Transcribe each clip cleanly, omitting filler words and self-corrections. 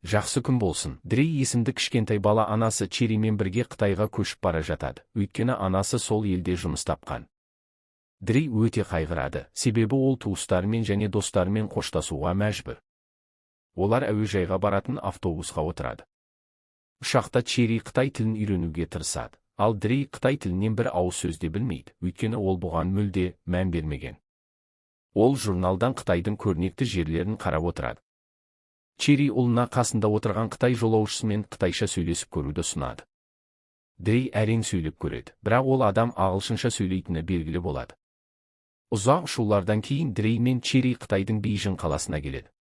Жақсы күн болсын. Дрей есімді кішкентай бала анасы Черримен бірге Қытайға көшіп бара жатады, өйткені анасы сол елде жұмыс тапқан. Дрей өте қайғырады, себебі ол туыстарымен және достарымен қоштасуға мәжбүр. Олар әуежайға баратын автобусқа отырады. Ұшақта Черри Қытай тілін үйренуге тырысады, ал Дрей Қытай тілінен бір ауыз сөз де білмейді, өйткені ол бұған мүлде мән бермеген. Ол журналдан Қытайдың көрнекті жерлерін қарап отырады. Черри ұлына қасында отырған Қытай жолаушысымен қытайша сөйлесіп көруді ұсынады. Дрей әрең сөйлеп көреді, бірақ ол адам ағылшынша сөйлейтіні белгілі болады. Ұзақ ұшулардан кейін Дрей мен Черри Қытайдың Бейжің қаласына келеді.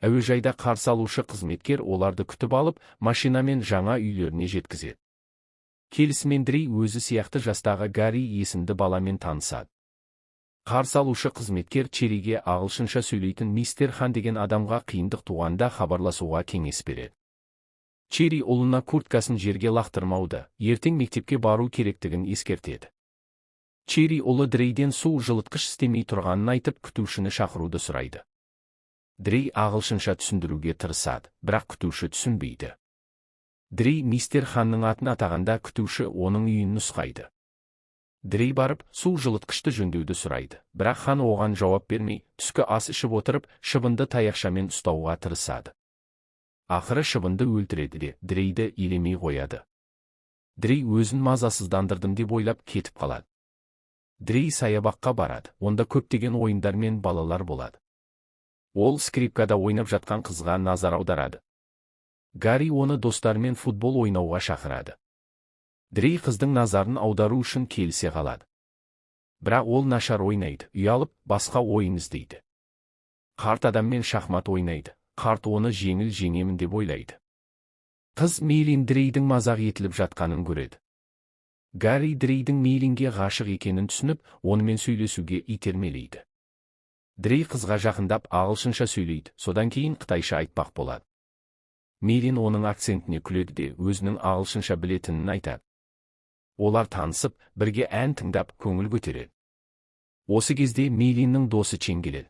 Әуежайда қарсы алушы қызметкер оларды күтіп алып, машинамен жаңа үйлеріне жеткізеді. Келісімен Дрей өзі сияқты жастағы Гарри есімді баламен танысады. Қарсы алушы қызметкер Черриге ағылшынша сөйлейтін мистер Хан деген адамға қиындық туғанда хабарласуға кеңес береді. Черри ұлына курткасын жерге лақтырмауды, ертең мектепке бару керектігін ескертеді. Черри ұлы Дрейден су жылытқыш істемей тұрғанын айтып, күтушіні шақыруды сұрайды. Дрей ағылшынша түсіндіруге тырысады, бірақ күтуші түсінбейді. Дрей мистер Ханның атын атағанда күтуші оның үйін нұсқайды. Дрей барып, су жылытқышты жөндеуді сұрайды, бірақ Хан оған жауап бермей, түскі ас ішіп отырып, шыбынды таяқшамен ұстауға тырысады. Ақыры шыбынды өлтіреді де, Дрейді елемей қояды. Дрей өзін мазасыздандырдым деп ойлап кетіп қалады. Дрей саябаққа барады, онда көптеген ойындар мен балалар болады. Ол скрипкада ойнап жатқан қызға назар аударады. Гарри оны достарымен футбол ойнауға шақырады. Дрей қыздың назарын аудару үшін келісе қалады. Бірақ ол нашар ойнайды, ұялып, басқа ойын іздейді. Қарт адаммен шахмат ойнайды, қарт оны жеңіл жеңемін деп ойлайды. Қыз Мейлин Дрейдің мазақ етіліп жатқанын көреді. Гарри Дрейдің Мейлинге ғашық екенін түсініп, онымен сөйлесуге итермелейді. Дрей қызға жақындап ағылшынша сөйлейді, содан кейін қытайша айтпақ болады. Мейлин оның акцентіне күледі де өзінің ағылшынша білетінін айтады. Олар танысып, бірге ән тыңдап, көңіл көтереді. Осы кезде Мейлиннің досы Чен келеді.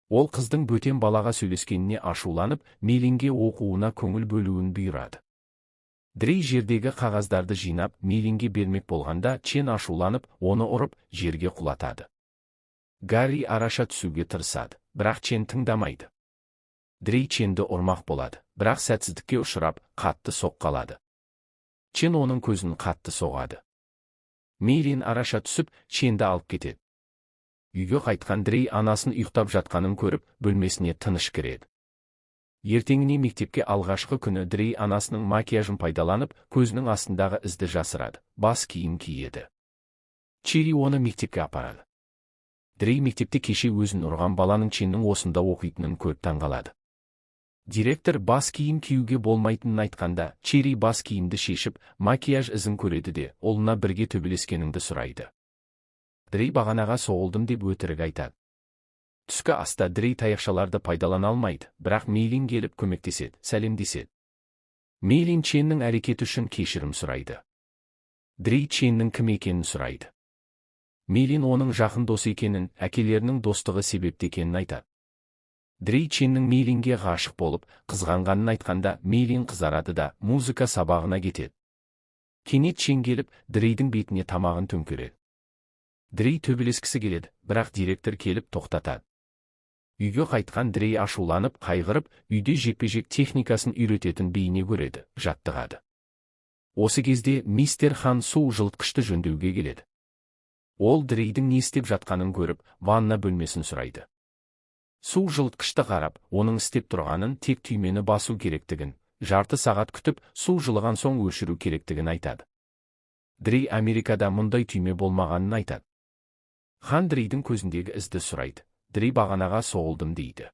Ол қыздың бөтен балаға сөйлескеніне ашуланып, Мейлинге оқуына көңіл бөлуін бұйырады. Дрей жердегі қағаздарды жинап, Мейлинге бермек болғанда, Чен ашуланып, оны ұрып, жерге құлатады. Гарри араша түсуге тырысады, бірақ Чен тыңдамайды. Дрей Ченді ұрмақ болады, бірақ сәтсіздікке ұшырап, қатты соққалады. Чен оның көзін қатты соғады. Мейлин араша түсіп, Ченді алып кетеді. Үйге қайтқан Дрей анасын ұйықтап жатқанын көріп, бөлмесіне тыныш кіреді. Ертеңіне мектепке алғашқы күні Дрей анасының макияжын пайдаланып, көзінің астындағы ізді жасырады, бас киім киеді. Черри оны мектепке апарады. Дрей мектепте кеше өзін ұрған баланың Ченнің осында оқитынын көріп таңғалады. Директор бас киім киюге болмайтынын айтқанда, Черри бас киімді шешіп, макияж ізін көреді де, ұлына бірге төбелескеніңді сұрайды. Дрей бағанаға соғылдым деп өтірік айтады. Түскі аста Дрей таяқшаларды пайдалана алмайды, бірақ Мейлин келіп көмектеседі, сәлемдеседі. Мейлин Ченнің әрекеті үшін кешірім сұрайды. Дрей Ченнің кім екенін сұрайды. Мейлин оның жақын досы екенін, әкелерінің достығы себепті екенін айтады. Дрей Ченнің Мейлинге ғашық болып, қызғанғанын айтқанда, Мейлин қызарады да, музыка сабағына кетеді. Кенет Чен келіп, Дрейдің бетіне тамағын төңкереді. Дрей төбелескісі келеді, бірақ директор келіп тоқтатады. Үйге қайтқан Дрей ашуланып, қайғырып, үйде жекпе-жек техникасын үйрететін бейне көреді, жаттығады. Осы кезде мистер Хан су жылытқышты жөндеуге келеді. Ол Дрейдің не істеп жатқанын көріп, ванна бөлмесін сұрайды. Су жылытқышты қарап, оның істеп тұрғанын тек түймені басу керектігін, жарты сағат күтіп, су жылыған соң өшіру керектігін айтады. Дрей Америкада мұндай түйме болмағанын айтады. Хан Дрейдің көзіндегі ізді сұрайды. Дрей бағанаға соғылдым дейді.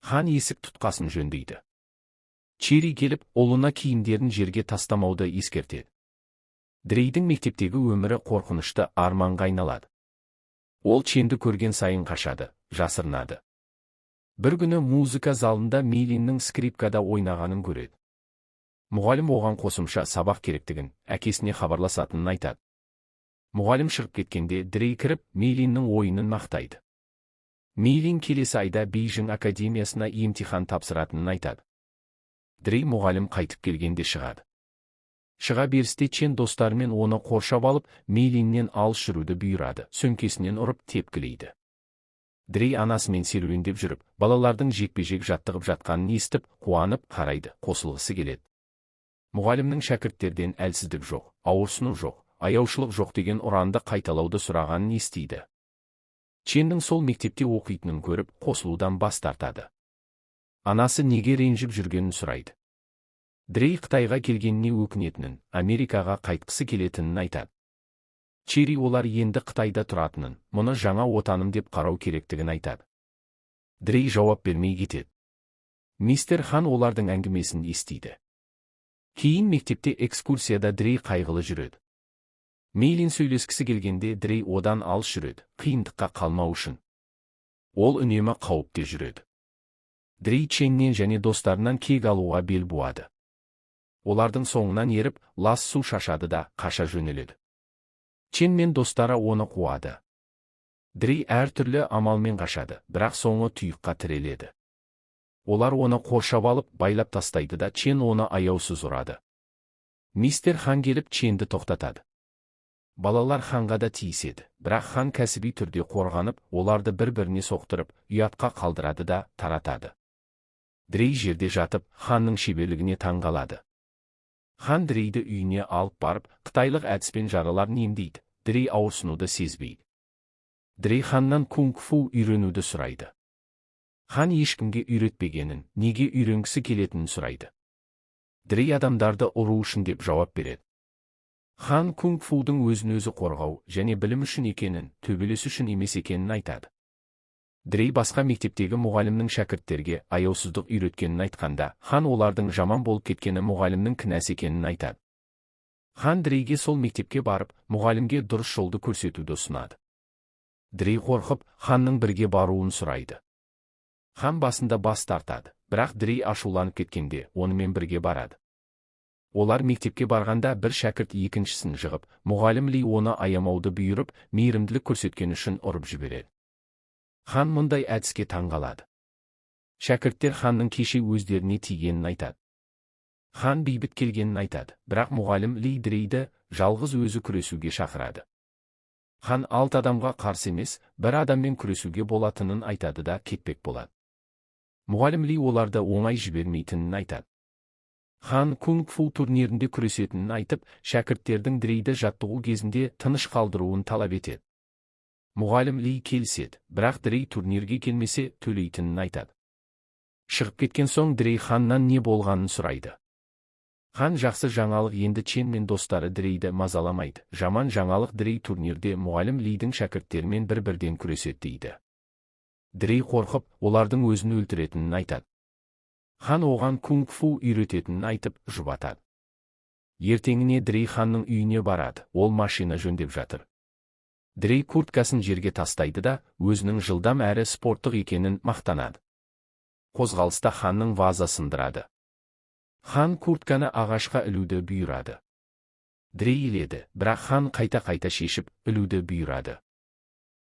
Хан есік тұтқасын жөндейді. Черри келіп, ұлына киімдерін жерге тастамауды ескертеді. Дрейдің мектептегі өмірі қорқынышты арманға айналады. Ол Ченді көрген сайын қашады, жасырынады. Бір күні музыка залында Мейлиннің скрипкада ойнағанын көреді. Мұғалім оған қосымша сабақ керектігін, әкесіне хабарласатынын айтады. Мұғалім шығып кеткенде Дрей кіріп, Мейлиннің ойынын мақтайды. Мейлин келесі айда Бейжің академиясына емтихан тапсыратынын айтады. Дрей мұғалім қайтып келгенде шығады. Шыға берісте Чен достарымен оны қоршап алып, Мейлиннен алыс жүруді бұйырады, сөмкесінен ұрып тепкілейді. Дрей анасымен серуендеп жүріп, балалардың жекпе-жек жаттығып жатқанын естіп, қуанып қарайды, қосылғысы келеді. Мұғалімнің шәкірттерден әлсіздік жоқ, ауырсыну жоқ, аяушылық жоқ деген ұранды қайталауды сұрағанын естиді. Ченнің сол мектепте оқитынын көріп, қосылудан бас тартады. Анасы неге ренжіп жүргенін сұрайды. Дрей Қытайға келгеніне өкінетінін, Америкаға қайтқысы келетінін айтады. Чери олар енді Қытайда тұратынын, мұны жаңа отаным деп қарау керектігін айтады. Дрей жауап бермей кетеді. Мистер Хан олардың әңгімесін естиді. Кейін мектепте экскурсияда Дрей қайғылы жүреді. Мейлин сөйлескісі келгенде Дрей одан алыс жүреді, қиындыққа қалмау үшін. Ол үнемі қауіпте жүреді. Дрей Ченнен және достарынан кек алуға бел буады. Олардың соңынан еріп, лас су шашады да қаша жөнеледі. Чен мен достары оны қуады. Дрей әртүрлі амалмен қашады, бірақ соңы тұйыққа тіреледі. Олар оны қоршап алып, байлап тастайды да Чен оны аяусыз ұрады. Мистер Хан келіп Ченді тоқтатады. Балалар Ханға да тиіседі, бірақ Хан кәсіби түрде қорғанып, оларды бір-біріне соқтырып, ұятқа қалдырады да таратады. Дрей жерде жатып, Ханның шеберлігіне таңғалады. Хан Дрейді үйіне алып барып, қытайлық әдіспен жараларын емдейді. Дрей ауырсынуды сезбейді. Дрей Ханнан кунг-фу үйренуді сұрайды. Хан ешкімге үйретпегенін, неге үйренгісі келетінін сұрайды. Дрей адамдарды ұру үшін деп жауап береді. Хан кунг-фудың өзін-өзі қорғау және білім үшін екенін, төбелес үшін емес екенін айтады. Дрей басқа мектептегі мұғалімнің шәкірттерге аяусыздық үйреткенін айтқанда, Хан олардың жаман болып кеткені мұғалімнің кінәсі екенін айтады. Хан Дрейге сол мектепке барып, мұғалімге дұрыс жолды көрсетуді ұсынады. Дрей қорқып, Ханның бірге баруын сұрайды. Хан басында бас тартады, бірақ Дрей ашуланып кеткенде, онымен бірге барады. Олар мектепке барғанда бір шәкірт екіншісін жығып, мұғалім Ли оны аямауды бұйырып, мейірімділік көрсеткен үшін ұрып жібереді. Хан мұндай әдіске таңғалады. Шәкірттер Ханның кеше өздеріне тигенін айтады. Хан бейбіт келгенін айтады, бірақ мұғалім Ли Дрейді жалғыз өзі күресуге шақырады. Хан 6 адамға қарсы емес, бір адаммен күресуге болатынын айтады да кетпек болады. Мұғалім Ли оларды оңай жібермейтінін айтады. Хан кунг-фу турнирінде күресетінін айтып, шәкірттердің Дрейді жаттығу кезінде тыныш қалдыруын талап етеді. Мұғалім Ли келіседі, бірақ Дрей турнирге келмесе төлейтінін айтады. Шығып кеткен соң Дрей Ханнан не болғанын сұрайды. Хан жақсы жаңалық енді Чен мен достары Дрейді мазаламайды. Жаман жаңалық Дрей турнирде мұғалім Лидің шәкірттерімен бір-бірден күреседі дейді. Дрей қорқып, олардың өзін өлтіретінін айтады. Хан оған кунг-фу үйрететінін айтып, жұбатады. Ертеңіне Дрей Ханның үйіне барады, ол машина жөндеп жатыр. Дрей курткасын жерге тастайды да, өзінің жылдам әрі спорттық екенін мақтанады. Қозғалыста Ханның ваза сындырады. Хан куртканы ағашқа ілуді бұйырады. Дрей иледі, бірақ Хан қайта-қайта шешіп, ілуді бұйырады.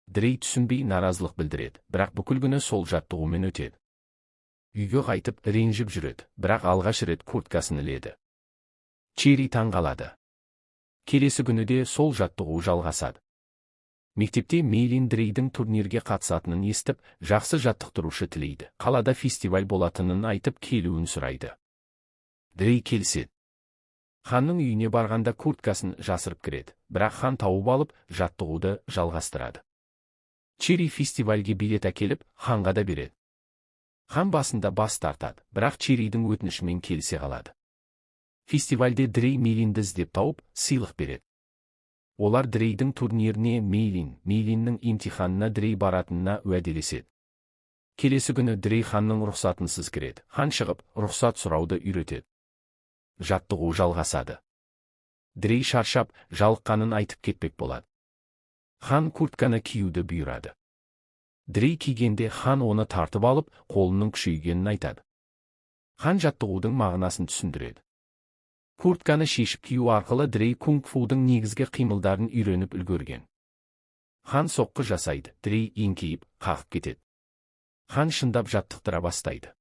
Дрей түсінбей наразылық білдіреді, бірақ бүкіл күні сол жаттығумен өтеді. Үйге қайтып, ренжіп жүреді, бірақ алғаш рет курткасын іледі. Чери таңғалады. Келесі күні де сол жаттығу жалғасады. Мектепте Мейлин Дрейдің турнирге қатысатынын естіп, жақсы жаттықтырушы тілейді. Қалада фестиваль болатынын айтып, келуін сұрайды. Дрей келіседі. Ханның үйіне барғанда курткасын жасырып кіреді, бірақ Хан тауып алып, жаттығуды жалғастырады. Чери фестивальге билет әкеліп, Ханға да береді. Хан басында бас тартады, бірақ Черидің өтінішімен келісе қалады. Фестивальде Дрей Мейлинді іздеп тауып, сыйлық береді. Олар Дрейдің турниріне Мейлиннің имтиханына Дрей баратынына уәделеседі. Келесі күні Дрей Ханның рұқсатынсыз кіреді. Хан шығып, рұқсат сұрауды үйретеді. Жаттығу жалғасады. Дрей шаршап, жалыққанын айтып кетпек болады. Хан куртканы киюді бұйырады. Дрей кигенде Хан оны тартып алып, қолының күшейгенін айтады. Хан жаттығудың мағынасын түсіндіреді. Куртканы шешіп кию арқылы Дрей кунг-фудың негізгі қимылдарын үйреніп үлгерген. Хан соққы жасайды, Дрей еңкейіп, қағып кетеді. Хан шындап жаттықтыра бастайды.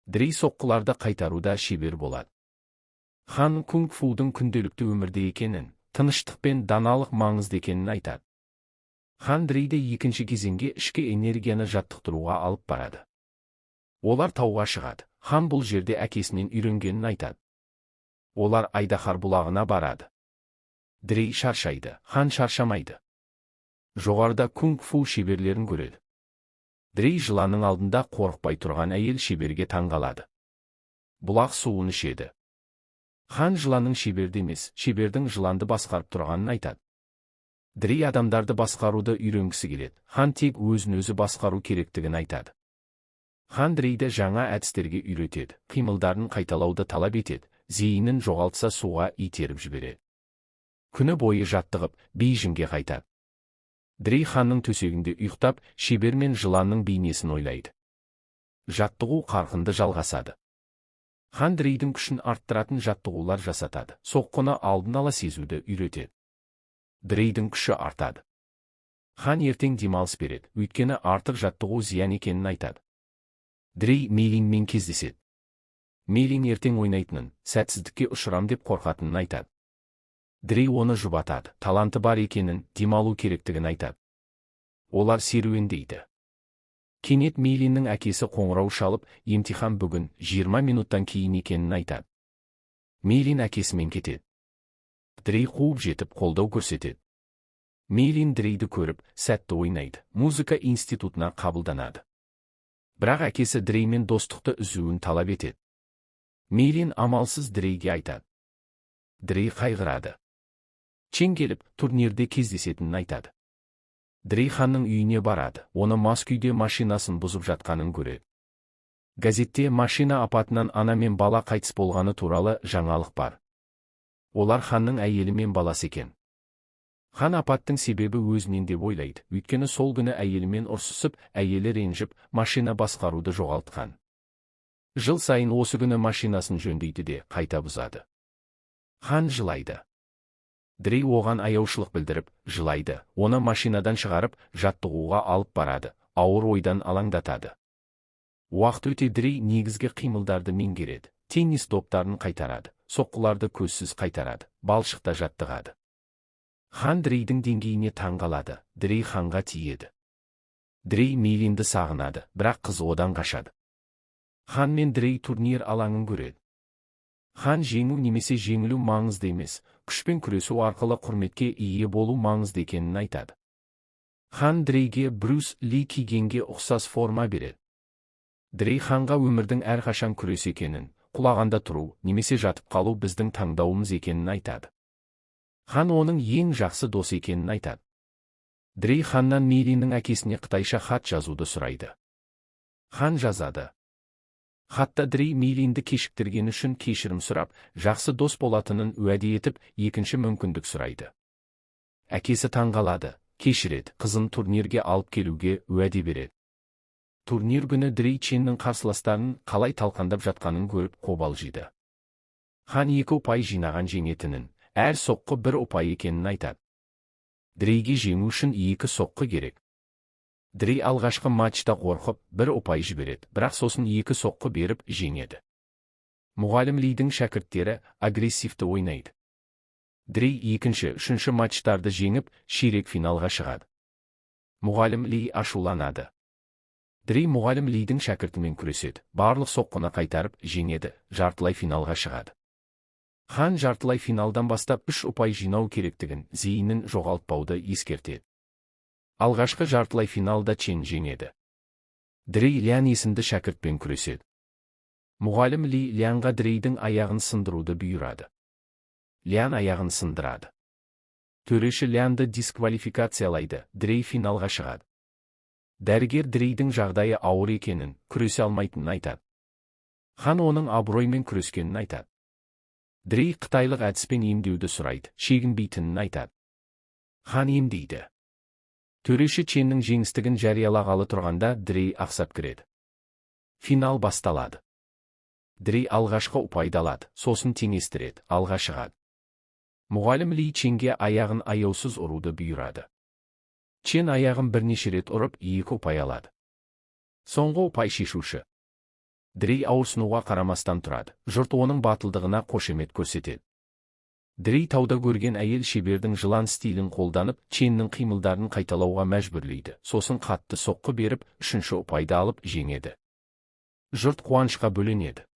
Дри соққыларды қайтаруда шебер болады. Хан кунг-фудың күнделікті өмірде екенін, тыныштық пен даналық маңызды екенін айтады. Хан Дриді екінші кезеңге ішкі энергияны жаттықтыруға алып барады. Олар тауға шығады. Хан бұл жерде әкесінен үйренгенін айтады. Олар Айдахар бұлағына барады. Дри шаршайды, хан шаршамайды. Жоғарыда кунг-фу шеберлерін көреді. Дри жыланның алдында қорықпай тұрған әйел шеберге таңғалады. Бұлақ суын ішеді. Хан жыланның шеберді емес, шебердің жыланды басқарып тұрғанын айтады. Дри адамдарды басқаруды үйренгісі келеді. Хан тек өзін-өзі басқару керектігін айтады. Хан Дриді жаңа әдістерге үйретеді, қимылдарын қайталауды талап етеді, зейінін жоғалтса суға итеріп жібереді. Күні бойы жаттығып, Бейжіңге қайтады. Дри ханның төсегінде ұйықтап, шебер мен жыланның бейнесін ойлайды. Жаттығу қарқынды жалғасады. Хан Дридің күшін арттыратын жаттығулар жасатады, соққыны алдын ала сезуді үйретеді. Дридің күші артады. Хан ертең демалыс береді, өйткені артық жаттығу зиян екенін айтады. Дри Мейлинмен кездеседі. Мейлин ертең ойнайтынын, сәтсіздікке ұшырам деп қорқатынын айтады. Дри оны жұбатады, таланты бар екенін, демалу керектігін айтады. Олар серуендейді. Кенет Мейлиннің әкесі қоңырау шалып, емтихан бүгін 20 минуттан кейін екенін айтады. Мейлин әкесімен кетеді. Дри қуып жетіп қолдау көрсетеді. Мейлин Дриді көріп, сәтті ойнайды, музыка институтына қабылданады. Бірақ әкесі Дримен достықты үзуін талап етеді. Мейлин амалсыз Дриге айтады. Дри қайғырады. Чен келіп, турнирде кездесетінін айтады. Дри ханның үйіне барады, оны мас күйде машинасын бұзып жатқанын көреді. Газетте машина апатынан ана мен бала қайтыс болғаны туралы жаңалық бар. Олар ханның әйелі мен баласы екен. Хан апаттың себебі өзінен деп ойлайды, өйткені сол күні әйелімен ұрсысып, әйелі ренжіп, машина басқаруды жоғалтқан. Жыл сайын осы күні машинасын жөндейді де қайта бұзады. Хан жылайды. Дри оған аяушылық білдіріп, жылайды, оны машинадан шығарып, жаттығуға алып барады, ауыр ойдан алаңдатады. Уақыт өте Дри негізгі қимылдарды меңгереді, теннис доптарын қайтарады, соққыларды көзсіз қайтарады, балшықта жаттығады. Хан Дридің деңгейіне таңғалады, Дри ханға тиеді. Дри Мейлинді сағынады, бірақ қыз одан қашады. Хан мен Дри турнир алаңын көреді. Хан жеңу немесе жеңілу маңызды емес, күшпен күресу арқылы құрметке ие болу маңызды екенін айтады. Хан Дриге Брюс Ли кигенге ұқсас форма береді. Дри ханға өмірдің әрқашан күрес екенін, құлағанда тұру немесе жатып қалу біздің таңдауымыз екенін айтады. Хан оның ең жақсы дос екенін айтады. Дри ханнан Мейлиннің әкесіне қытайша хат жазуды сұрайды. Хан жазады. Хатта Дри Мейлинді кешіктіргені үшін кешірім сұрап, жақсы дос болатынын уәде етіп, екінші мүмкіндік сұрайды. Әкесі таңғалады, кешіреді, қызын турнирге алып келуге уәде береді. Турнир күні Дри Ченнің қарсыластарын қалай талқандап жатқанын көріп қобалжиды. Хан 2 ұпай жинаған жеңетінін, әр соққы 1 ұпай екенін айтады. Дриге жеңу үшін 2 соққы керек. Дри алғашқы матчта қорқып 1 ұпай жібереді, бірақ сосын 2 соққы беріп жеңеді. Мұғалім Лидің шәкірттері агрессивті ойнайды. Дри 2-3 матчтарды жеңіп, ширек финалға шығады. Мұғалім Ли ашуланады. Дри мұғалім Лидің шәкіртімен күреседі, барлық соққыны қайтарып жеңеді, жартылай финалға шығады. Хан жартылай финалдан бастап 3 ұпай жинау керектігін, зейінін жоғалтпауды ескертеді. Алғашқы жартылай финалда Чен жеңеді. Дри Лян есімді шәкіртпен күреседі. Мұғалім Ли Лянға Дридің аяғын сындыруды бұйырады. Лян аяғын сындырады. Төреші Лянды дисквалификациялайды, Дри финалға шығады. Дәрігер Дридің жағдайы ауыр екенін, күресе алмайтынын айтады. Хан оның абыроймен күрескенін айтады. Дри қытайлық әдіспен емдеуді сұрайды, шегінбейтінін айтады. Хан емдейді. Төреші Ченнің жеңістігін жариялағалы тұрғанда Дри ақсап кіреді. Финал басталады. Дри алғашқы ұпайды алады, сосын теңестіреді, алға шығады. Мұғалім Ли Ченге аяғын аяусыз ұруды бұйырады. Чен аяғын бірнеше рет ұрып 2 ұпай алады. Соңғы ұпай шешуші. Дрей ауырсынуға қарамастан тұрады. Жұрт оның батылдығына қошемет көрсетеді. Дрей тауда көрген әйел шебердің жылан стилін қолданып, Ченнің қимылдарын қайталауға мәжбүрлейді. Сосын қатты соққы беріп, үшінші ұпайды алып жеңеді. Жұрт қуанышқа бөленеді.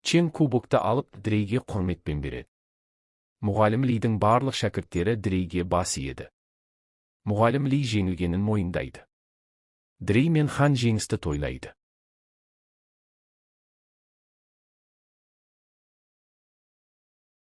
Чен кубокты алып, Дрейге құрметпен береді. Мұғалім Лидің барлық шәкірттері Дрейге бас иеді. Мұғалім Ли жеңілгенін мойындайды. Дрей мен Хан жеңісті тойлайды.